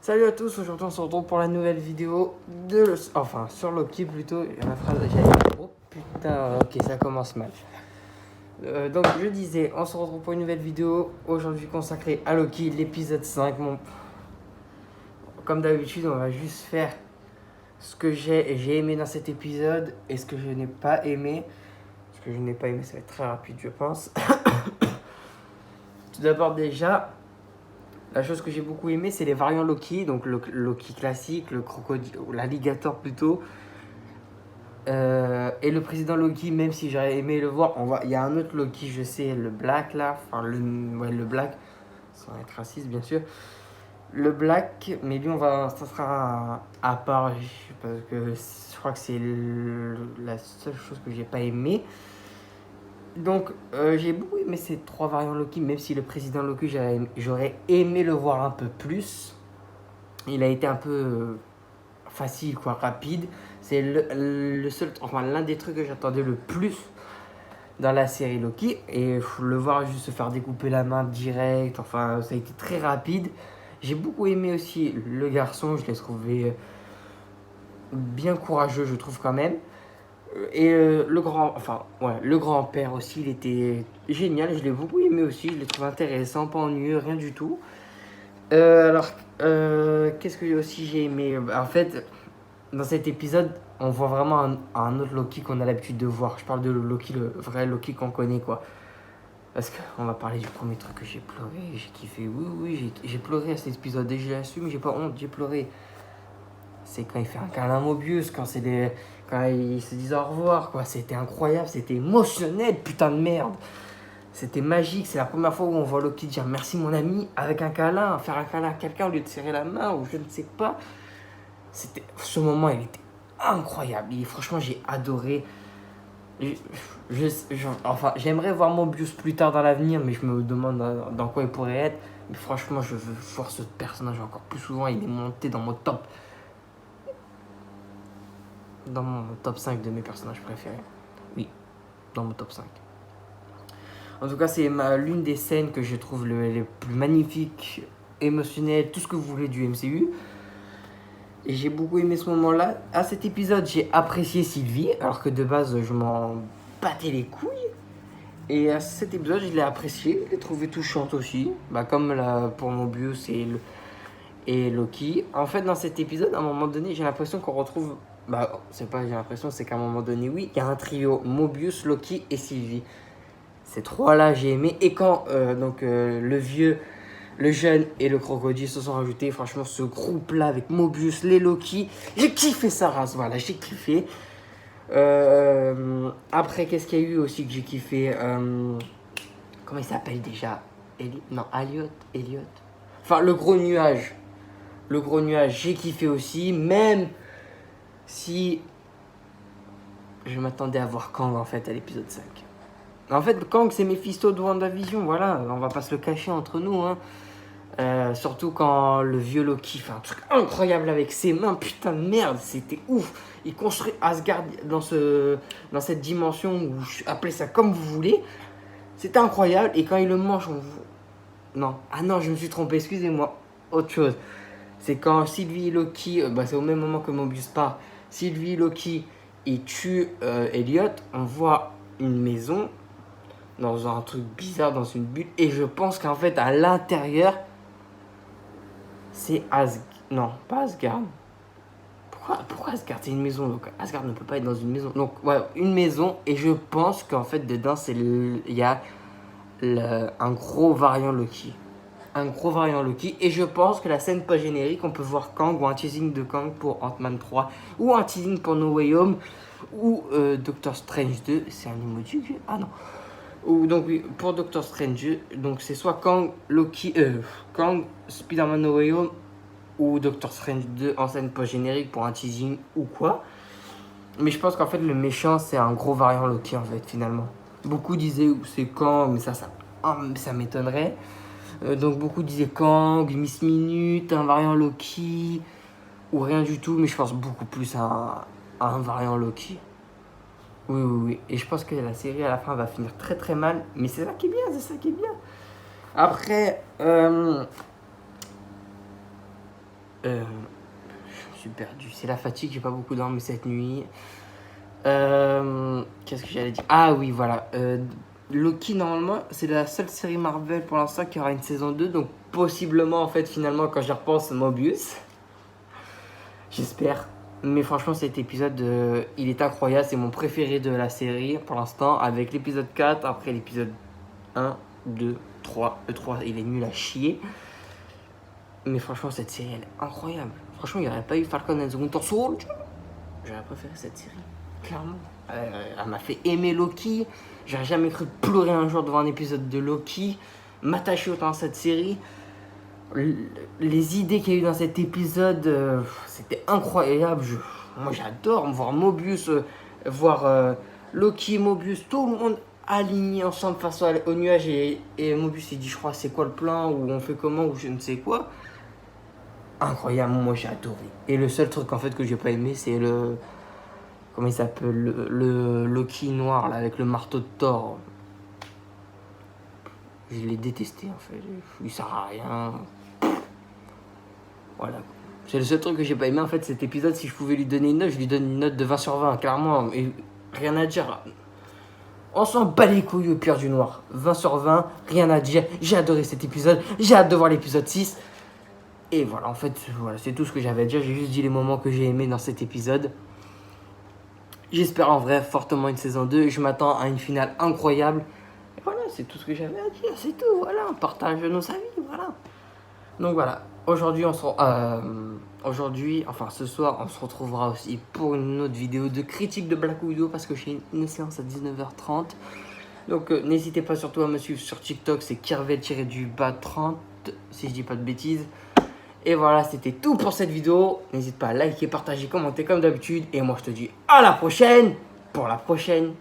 Salut à tous, aujourd'hui on se retrouve pour la nouvelle vidéo sur Loki plutôt. Et la phrase, oh putain, ok, ça commence mal. Donc je disais, on se retrouve pour une nouvelle vidéo aujourd'hui consacrée à Loki, l'épisode 5. Comme d'habitude, on va juste faire ce que j'ai aimé dans cet épisode et ce que je n'ai pas aimé. Ce que je n'ai pas aimé, ça va être très rapide, je pense. Tout d'abord, déjà, la chose que j'ai beaucoup aimé, c'est les variants Loki. Donc le Loki classique, le crocodile, ou l'alligator plutôt. Et le président Loki, même si j'aurais aimé le voir, il y a un autre Loki, je sais, le Black là. Enfin, le Black, sans être raciste bien sûr. Le Black, mais lui, ça sera à part, parce que je crois que c'est la seule chose que j'ai pas aimé. Donc, j'ai beaucoup aimé ces trois variants Loki, même si le président Loki, j'aurais aimé le voir un peu plus. Il a été un peu facile, quoi, rapide. C'est l'un des trucs que j'attendais le plus dans la série Loki. Et le voir juste se faire découper la main direct, enfin, ça a été très rapide. J'ai beaucoup aimé aussi le garçon, je l'ai trouvé bien courageux, je trouve quand même. Et le grand-père aussi, il était génial, je l'ai beaucoup aimé aussi, je l'ai trouvé intéressant, pas ennuyeux, rien du tout. Qu'est-ce que j'ai aimé? En fait, dans cet épisode, on voit vraiment un autre Loki qu'on a l'habitude de voir. Je parle de Loki, le vrai Loki qu'on connaît, quoi. Parce qu'on va parler du premier truc que j'ai pleuré, j'ai kiffé. Oui, j'ai pleuré à cet épisode et je l'assume, j'ai pas honte, j'ai pleuré. C'est quand il fait un câlin à Mobius, quand ils se disent au revoir, quoi. C'était incroyable, c'était émotionnel, putain de merde. C'était magique, c'est la première fois où on voit Loki dire merci mon ami avec un câlin, faire un câlin à quelqu'un au lieu de serrer la main ou je ne sais pas. Ce moment, il était incroyable. Franchement, j'ai adoré. J'aimerais voir Mobius plus tard dans l'avenir, mais je me demande dans quoi il pourrait être. Mais franchement, je veux voir ce personnage encore plus souvent. Il est monté dans mon top 5 de mes personnages préférés. Oui, dans mon top 5. En tout cas, c'est l'une des scènes que je trouve les plus magnifiques, émotionnelles, tout ce que vous voulez du MCU. Et j'ai beaucoup aimé ce moment-là. À cet épisode, j'ai apprécié Sylvie, alors que de base, je m'en battais les couilles. Et à cet épisode, je l'ai apprécié, je l'ai trouvé touchante aussi. Comme pour Mobius et Loki. En fait, dans cet épisode, à un moment donné, j'ai l'impression qu'on retrouve... c'est pas j'ai l'impression, c'est qu'à un moment donné, oui, il y a un trio, Mobius, Loki et Sylvie. Ces trois-là, j'ai aimé. Et quand le vieux, le jeune et le crocodile se sont rajoutés, franchement, ce groupe-là avec Mobius, les Loki, j'ai kiffé sa race, voilà, j'ai kiffé. Après, qu'est-ce qu'il y a eu aussi que j'ai kiffé comment il s'appelle déjà? Elliot. Enfin, le gros nuage. Le gros nuage, j'ai kiffé aussi, même si je m'attendais à voir Kang en fait à l'épisode 5. En fait, Kang, c'est Mephisto de WandaVision, voilà, on va pas se le cacher entre nous, hein. Surtout quand le vieux Loki fait un truc incroyable avec ses mains, putain de merde, c'était ouf. Il construit Asgard dans cette dimension, ou appelez ça comme vous voulez. C'était incroyable, et quand il le mange, non, je me suis trompé, excusez-moi, autre chose. C'est quand Sylvie et Loki, c'est au même moment que Mobius part, Sylvie et Loki, ils tuent Elliot, on voit une maison dans un truc bizarre, dans une bulle, et je pense qu'en fait à l'intérieur c'est non, pas Asgard. Pourquoi Asgard? C'est une maison, donc Asgard ne peut pas être dans une maison. Donc ouais, une maison, et je pense qu'en fait dedans il y a un gros variant Loki. Un gros variant Loki, et je pense que la scène post-générique, on peut voir Kang ou un teasing de Kang pour Ant-Man 3, ou un teasing pour No Way Home, ou Doctor Strange 2, c'est un emoji que j'ai? Ah non. Ou donc oui, pour Doctor Strange, donc c'est soit Kang, Kang, Spider-Man No Way Home, ou Doctor Strange 2 en scène post-générique pour un teasing ou quoi. Mais je pense qu'en fait le méchant c'est un gros variant Loki en fait finalement. Beaucoup disaient c'est Kang, mais ça m'étonnerait. Donc beaucoup disaient Kang, Miss Minute, un variant Loki, ou rien du tout, mais je pense beaucoup plus à un variant Loki. Oui. Et je pense que la série à la fin va finir très très mal, mais c'est ça qui est bien, Après, Je suis perdu. C'est la fatigue, j'ai pas beaucoup dormi cette nuit. Qu'est-ce que j'allais dire? Ah oui, voilà. Loki, normalement, c'est la seule série Marvel pour l'instant qui aura une saison 2. Donc, possiblement, en fait, finalement, quand j'y repense, Mobius. J'espère. Mais franchement, cet épisode, il est incroyable. C'est mon préféré de la série pour l'instant. Avec l'épisode 4, après l'épisode 1, 2, 3. Le 3, il est nul à chier. Mais franchement, cette série, elle est incroyable. Franchement, il n'y aurait pas eu Falcon and the Winter Soldier. J'aurais préféré cette série, clairement. Elle m'a fait aimer Loki. J'aurais jamais cru pleurer un jour devant un épisode de Loki. M'attacher autant à cette série. Les idées qu'il y a eu dans cet épisode, c'était incroyable. Moi, j'adore voir Mobius, voir Loki, Mobius, tout le monde aligné ensemble face au nuage. Et Mobius, il dit, je crois, c'est quoi le plan, ou on fait comment, ou je ne sais quoi. Incroyable, moi j'ai adoré. Et le seul truc en fait que j'ai pas aimé, c'est le. Comment il s'appelle, le Loki noir là, avec le marteau de Thor. Je l'ai détesté en fait. Il sert à rien. Voilà. C'est le seul truc que j'ai pas aimé en fait cet épisode. Si je pouvais lui donner une note, je lui donne une note de 20 sur 20, clairement. Et rien à dire. On s'en bat les couilles au pire du noir. 20 sur 20, rien à dire. J'ai adoré cet épisode. J'ai hâte de voir l'épisode 6. Et voilà, en fait, voilà, c'est tout ce que j'avais à dire. J'ai juste dit les moments que j'ai aimés dans cet épisode. J'espère en vrai fortement une saison 2. Je m'attends à une finale incroyable. Et voilà, c'est tout ce que j'avais à dire. C'est tout, voilà. On partage nos avis, voilà. Donc voilà, aujourd'hui, ce soir, on se retrouvera aussi pour une autre vidéo de critique de Black Widow parce que j'ai une séance à 19h30. Donc n'hésitez pas surtout à me suivre sur TikTok, c'est Kirvel-30, si je dis pas de bêtises. Et voilà, c'était tout pour cette vidéo. N'hésite pas à liker, partager, commenter comme d'habitude. Et moi, je te dis à la prochaine pour la prochaine